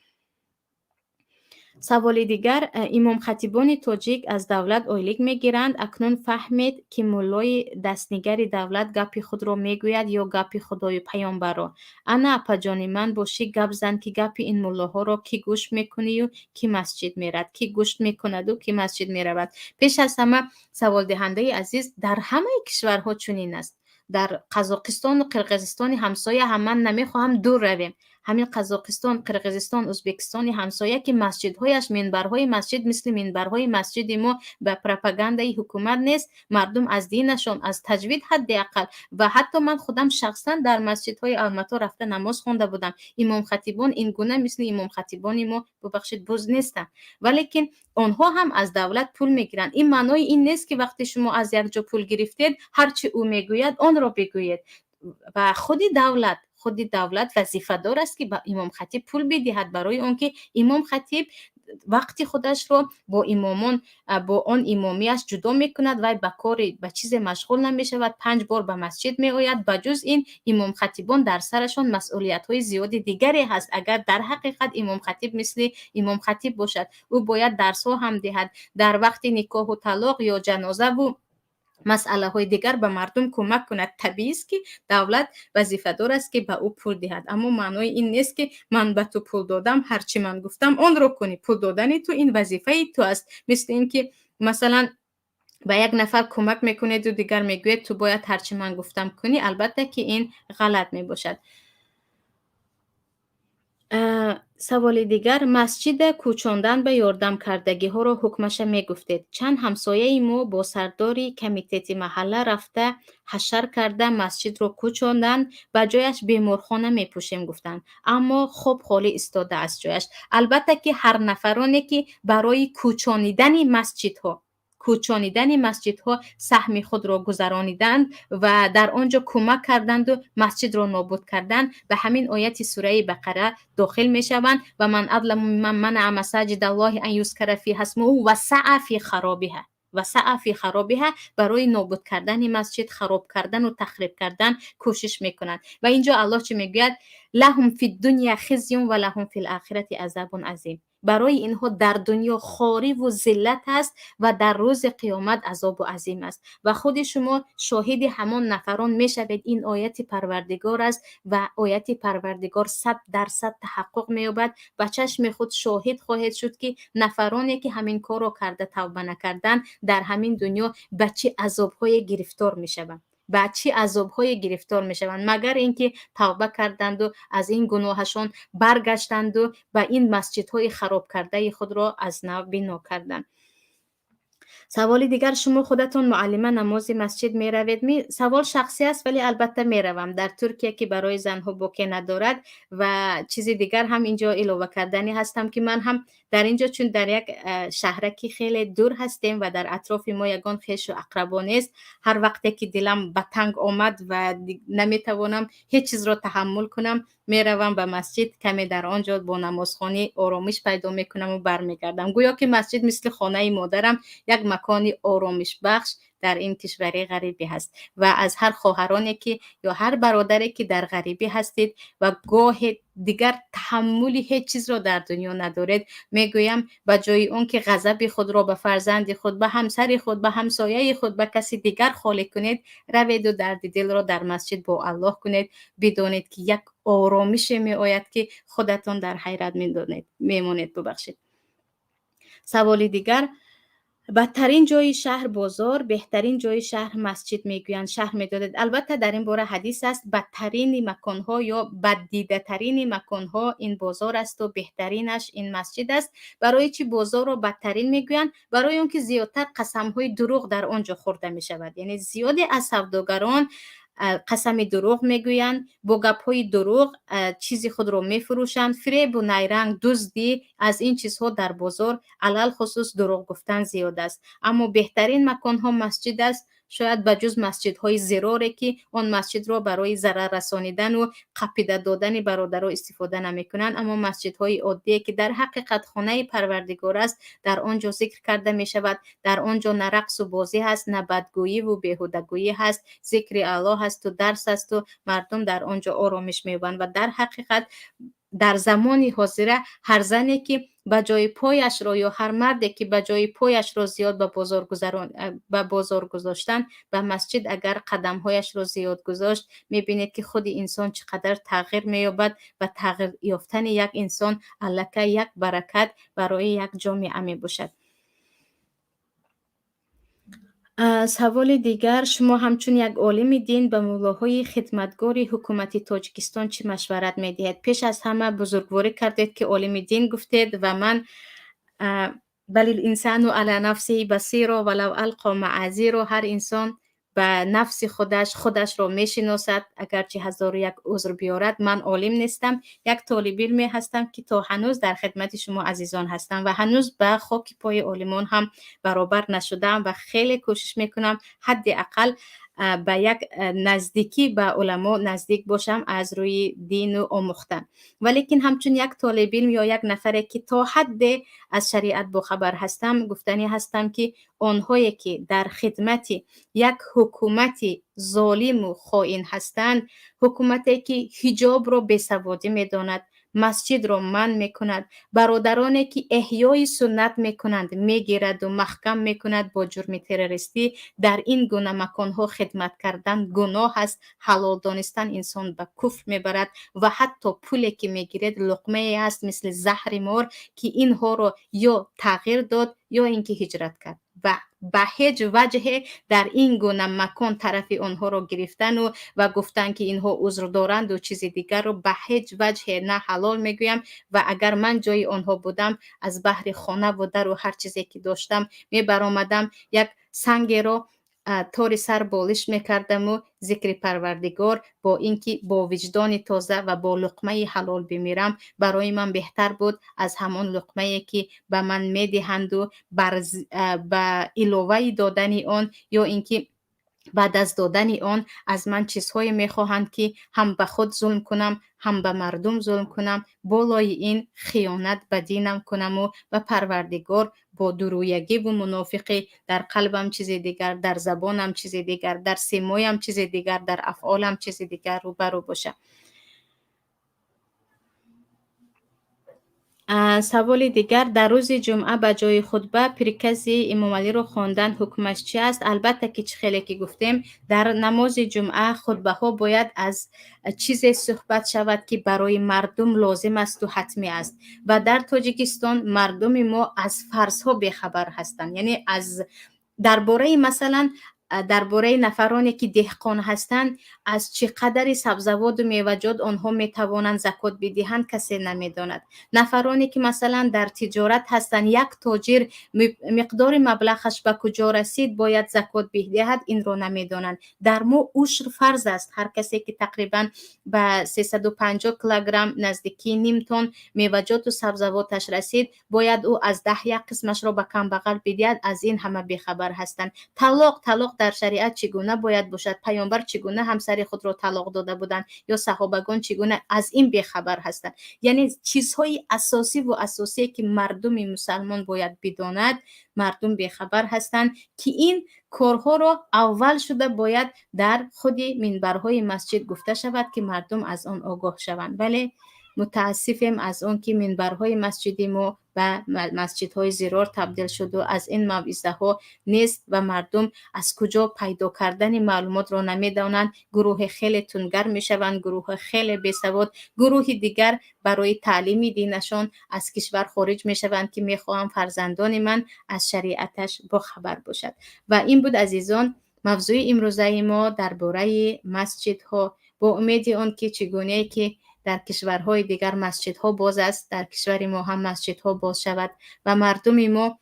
[SPEAKER 2] سوال دیگر، امام خطیبان تاجیک از دولت آیلیک میگیرند، اکنون فهمید که مولای دستنگر دولت گپی خود را میگوید یا گپی خدای پیامبر را. انا اپا جان من باشی گپ زن که گپی این مولاها را کی گوش میکنی و کی مسجد میرد، کی گوش میکند و کی مسجد میرود. پیش از همه سوال دهنده عزیز، در همه کشورها چنین است. در قزاقستان و قرقیزستان همسایه هم من نمیخواهم دور رویم، همین قزاقستان، قرقیزستان، ازبکستان همسایه که مسجدهایش منبرهای مسجد مثل منبرهای مسجد ما به پروپاگاندای حکومت نیست، مردم از دینشون از تجوید حداقل، و حتی من خودم شخصا در مسجدهای الماتا رفته نماز خونده بودم. امام خطیبان این گونه مثل امام خطیبان ما ببخشید بز نیستن، ولیکن آنها هم از دولت پول میگیرند. این معنای این نیست که وقتی شما از یک جا پول گرفتید هرچی او میگوید آن را بگویید. و خود دولت وظیفه دار است که به امام خطیب پول بدهد، برای آنکه امام خطیب وقتی خودش رو با امامان با آن امامیش جدا میکند و به کار به چیز مشغول نمیشود، 5 بار به مسجد میآید. بجز این امام خطیبان در سرشان مسئولیت های زیادی دیگری هست. اگر در حقیقت امام خطیب مثل امام خطیب باشد، او باید درس ها هم دهد، در وقت نکاح و طلاق یا جنازه و مسئله های دیگر به مردم کمک کند. طبیعی است که دولت وظیفه دار است که به او پول دهد، اما معنای این نیست که من به تو پول دادم هرچی من گفتم آن رو کنی. پول دادن تو این وظیفه تو است. مثل این که مثلا به یک نفر کمک میکنید و دیگر میگوید تو باید هرچی من گفتم کنی، البته که این غلط می باشد. سوال دیگر، مسجد کوچاندن به یاردم کردگی ها را حکمش می گفتید. چند همسایه ما با سرداری کمیته محله رفته حشر کرده مسجد را کوچاندن، به جایش بیمارخانه می پوشیم گفتند، اما خوب خالی استاده از جایش. البته که هر نفرانی که برای کوچانیدن مسجدها سهم خود را گذرانیدند و در آنجا کمک کردند و مسجد را نابود کردند، به همین آیت سوره بقره داخل می شوند و من اظلم ممن منع مساجد الله ان یذکر فیها اسمه و سعی فی خرابها برای نابود کردن مسجد، خراب کردن و تخریب کردن کوشش میکنند. و اینجا الله چی میگوید؟ لهم فی الدنیا خزی و لهم فی الاخره عذاب عظیم. برای اینها در دنیا خواری و ذلت است و در روز قیامت عذاب و عظیم است. و خود شما شاهد همان نفران میشوید. این آیت پروردگار است و آیت پروردگار 100% تحقق می‌یابد. و چشم خود شاهد خواهد شد که نفرانی که همین کار را کرده توبه نکردن در همین دنیا به چه عذاب‌های گرفتار می‌شوند، به چه عذاب‌های گرفتار می‌شوند، مگر اینکه توبه کردند و از این گناهشان برگشتند و به این مسجدهای خراب کرده خود را از نو بنا کردند. سوال دیگر، شما خودتون معلم نماز مسجد می روید؟ سوال شخصی است ولی البته می روم. در ترکیه که برای زنها بوکه ندارد و چیز دیگر هم اینجا علاوه کردنی هستم که من هم در اینجا چون در یک شهرکی خیلی دور هستیم و در اطراف ما یگان خویش و اقربا نیست، هر وقتی که دلم به تنگ آمد و نمیتوانم هیچ چیز را تحمل کنم می روم به مسجد، کمی در آنجا با نمازخوانی آرامش پیدا میکنم و برمیگردم. گویا که مسجد مثل خانه مادرم یک مکان آرامش بخش در این کشور غریبی هست. و از هر خواهرانی که یا هر برادری که در غریبی هستید و گاه دیگر تحمل هیچ چیز را در دنیا ندارید، میگویم به جای اون که غضب خود را به فرزند خود، به همسر خود، به همسایه خود، به کسی دیگر خالی کنید، روید و درد دل را در مسجد با الله کنید. بدانید که یک آرامش می آید که خودتون در حیرت میمونید. ببخشید. سوال دیگر، بدترین جای شهر بازار، بهترین جای شهر مسجد میگویند. شهر میدادید. البته در این باره حدیث است، بدترین مکانها یا بددیده ترین مکانها این بازار است و بهترینش این مسجد است. برای چی بازار رو بدترین میگویند؟ برای اون که زیادتر قسمهای دروغ در آنجا خورده می شود. یعنی زیادی از سوداگران قسم دروغ میگویند، با گپ‌های دروغ چیزی خود رو میفروشند، فریب و نیرنگ، دزدی، از این چیزها در بازار علل خصوص دروغ گفتن زیاد است. اما بهترین مکان ها مسجد است، شاید بجز مسجدهای زراری که آن مسجد را برای ضرر رسانیدن و قپیده دادن برادرها استفاده نمیکنند، اما مسجدهای عادی که در حقیقت خانه پروردگار است، در آنجا ذکر کرده می شود، در آنجا نه رقص و بازی هست، نه بدگویی و بیهودگویی هست، ذکر الله هست و درس است و مردم در آنجا آرامش می‌یابند. و در حقیقت در زمان حاضر هر زنی که به جای پایش را یا هر مردی که به جای پایش را زیاد به بازار گذاشتن، به مسجد اگر قدمهایش را زیاد گذاشت، میبینید که خود انسان چقدر تغییر مییابد و تغییر یافتن یک انسان الکه یک برکت برای یک جامعه میباشد. سوال دیگر، شما همچون یک عالم دین به مولاهای خدمتگار حکومت تاجیکستان چه مشورت میدهید؟ پیش از همه بزرگواری کردید که عالم دین گفتید و من بل الانسان علی نفسه بصیر ولو القی معاذیر، هر انسان به نفس خودش را میشناسد اگرچه هزار یک عذر بیارد. من عالم نیستم، یک طالب علم هستم که تا هنوز در خدمت شما عزیزان هستم و هنوز به خاک پای عالمان هم برابر نشدم و خیلی کوشش میکنم حداقل به یک نزدیکی به علما نزدیک باشم از روی دین و آموختن. ولیکن همچون یک طالب علم یا یک نفری که تا حد از شریعت باخبر هستم، گفتنی هستم که آنهایی که در خدمت یک حکومت ظالم و خائن هستند، حکومتی که حجاب را بی‌سوادی می‌داند، مسجد را منع میکند، برادرانی که احیای سنت میکنند میگیرد و محکم میکند، با جرم تروریستی در این گونه مکانها خدمت کردن گناه است. حلال دانستن انسان به کفر میبرد و حتی پولی که میگیرد لقمه است مثل زهر مار که اینها را یا تغییر داد یا اینکه هجرت کرد و به هیچ وجه در این گونه مکان طرف آنها را گرفتن و گفتن که اینها عذر دارند و چیز دیگر رو به هیچ وجه نه حلال میگویم. و اگر من جای آنها بودم از بحر خانه و در و هر چیزی که داشتم میبرآمدم، یک سنگ را تار سر بالش میکردم و ذکر پروردگار، با اینکه با وجدان تازه و با لقمه حلال بمیرم برای من بهتر بود از همان لقمه که به من میدهند و به علاوه دادن آن یا اینکه بعد از دادن آن از من چیزهای میخواهند که هم به خود ظلم کنم هم به مردم ظلم کنم، بالای این خیانت به دینم کنم و به پروردگار با درویگی و منافقی، در قلبم چیز دیگر، در زبانم چیز دیگر، در سیمایم چیز دیگر، در افعالم چیز دیگر روبرو باشم. سوال دیگر، در روز جمعه به جای خطبه پرکز امام علی رو خواندن حکمش چی است؟ البته که خیلی که گفتیم در نماز جمعه خطبه ها باید از چیز صحبت شود که برای مردم لازم است و حتمی است و در تاجیکستان مردم ما از فرض ها بیخبر هستند. یعنی از درباره مثلا درباره نفرانی که دهقان هستند از چقدر سبزوات و میوه‌جات آنها میتوانند زکات بدهند کسی نمیداند. نفرانی که مثلا در تجارت هستند یک تاجر مقدار مبلغش به کجا رسید باید زکات بدهد این را نمیدانند. در ما عشر فرض است. هر کسی که تقریبا به 350 کیلوگرم نزدیکی نیم تن میوه‌جات و سبزواتش رسید باید او از 10 یک قسمش را به کم بغل بدهد. از این همه بیخبر هستند. طلاق در شریعت چگونه باید باشد؟ پیامبر چگونه همسر خود را طلاق داده بودند یا صحابگان چگونه؟ از این بیخبر هستند. یعنی چیزهای اساسی که مردم مسلمان باید بداند مردم بیخبر هستند که این کارها را اول شده باید در خود منبرهای مسجد گفته شود که مردم از آن آگاه شوند. ولی متاسفیم از اون که منبرهای مسجدی ما به مسجدهای زیرار تبدیل شد و از این موعظه ها نیست و مردم از کجا پیدا کردن معلومات را نمیدانند. گروه خیلی تنگر میشوند، گروه خیلی بیسواد، گروه دیگر برای تعلیم دینشان از کشور خارج میشوند که میخواهم فرزندان من از شریعتش باخبر باشد. و این بود عزیزان موضوع امروزه ما درباره مسجدها، با امید آن که چگونه که در کشورهای دیگر مسجدها باز است در کشور ما هم مسجدها باز شود و مردم ما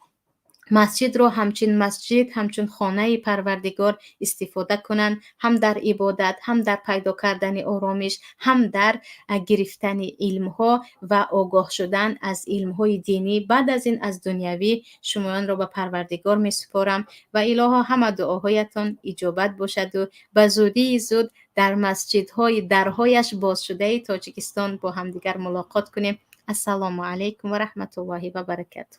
[SPEAKER 2] مسجد را همچون خانه پروردگار استفاده کنند، هم در عبادت، هم در پیدا کردن آرامش، هم در گرفتن علمها و آگاه شدن از علمهای دینی. بعد از این از دنیوی شمایان را به پروردگار می سپارم و الها همه دعاهایتان اجابت باشد و به زودی زود در مسجدهای درهایش باز شده تاجیکستان با همدیگر ملاقات کنیم. السلام علیکم و رحمت الله و برکاته.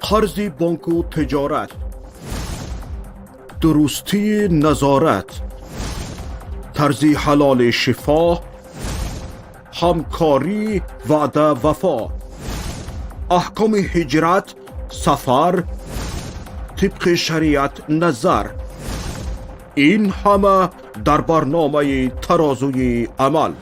[SPEAKER 1] قرض بانک و تجارت، درستی نظارت، طرز حلال شفا، همکاری وعده وفا، احکام هجرت، سفر، طبق شریعت نظر، این همه در برنامه ترازوی عمل.